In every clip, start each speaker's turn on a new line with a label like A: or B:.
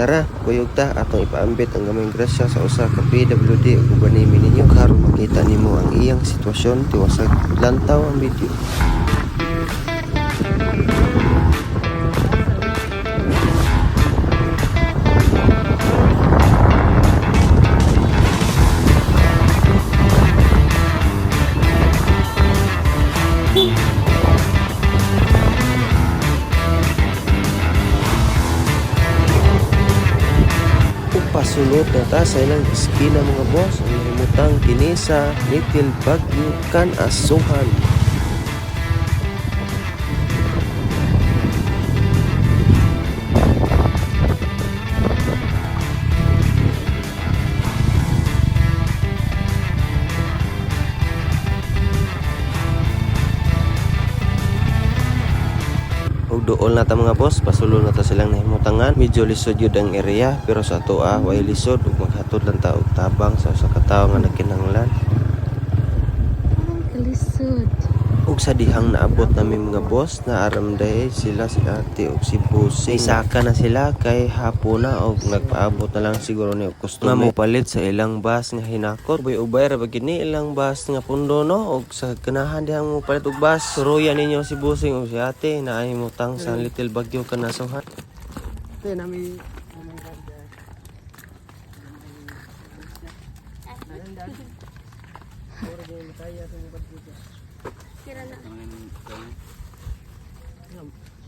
A: tara, kuyog ta atong ipaambit ang gamayng grasya sa usa ka PWD ug ubanimi ninyo karon makita nimo ang iyang sitwasyon tiwasag lantaw ang video. Pasulod na ta sa ilang iskina mga boss ang nahimutang kini sa Little Baguio Kanasuhan. Ug dool na ta mga boss, pasulod na ta silang nahimutangan. Medyo lisod yun ang area pero sa atoa way lisod ug maghatod lang ta og tabang sa usa ka tawo nga nagkinahanglan.
B: Kalisod.
A: Ug sa dihang naabot namin mga boss, naaramday sila si ate ug si Busing. Isaka na sila kay hapon na ug nagpaabot na lang siguro ni customer nga mopalit sa ilang bus nga hinakot. Ubay ra bagid ni ilang bus nga pundo no ug sa ganahan dihang mopalit og bus. Suruyan ninyo si Busing ug si ate na ay mutang sa Little Baguio Kanasuhan.
C: Ate nami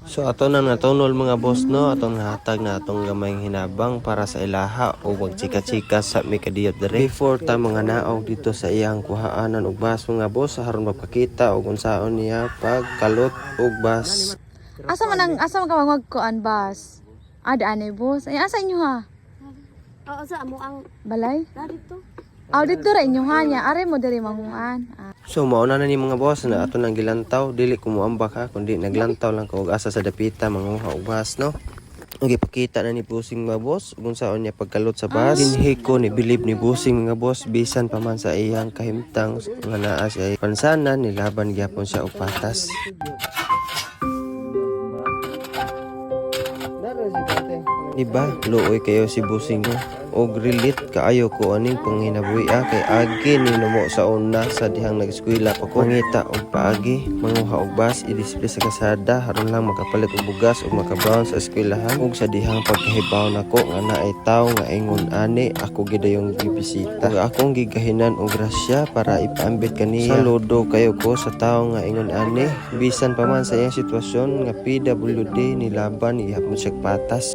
A: So ato na natunol mga boss no, atong nahatag na atong gamayng hinabang para sa ilaha o wag chika-chika sa mikadiyot dere. Before ta mga naog dito sa iyang kuhaanan og bus mga boss aron mapakita og unsaon niya pagkalot og bus.
B: Asa man ka magkuan bus? Ada anay boss. Ay asa inyo ha?
D: Oo, sa amo ang
B: Balay?
D: narito.
B: Dito ra inyo ha niya. Are mo diri manguan.
A: So mauna na ni mga boss na ato nang gilantaw, dili ko muambak ha kundi naglantaw lang ko og asa sa dapita manguha og bus no. Ug ipakita na ni Busing mga boss kung saon niya pagkalot sa bus. Dinhi ko ni bilib ni Busing mga boss bisan pa man sa iyang kahimtang nga naa siya pansanan nilaban gyapon siya og patas. Diba, luoy kayo si Busing ko. Og relate kaayo ko aning panginabuhi kay agi ni numo sa una sa dihang nag-eskwela pa ko. Mangita og paagi, manguha og bus, i-display sa kasada aron lang makapalit og bugas ug makabawn sa eskwelahan. Ug sa dihang pagkahibaw nako nga naay tawo nga ingon ani ako gidayong gibisita. Ug akong gigahinan og grasya para ipaambit kaniya. Saludo kayo ko sa tawo nga ingon ani bisan pa man sa iyang sitwasyon nga PWD nilaban ihapon siya patas.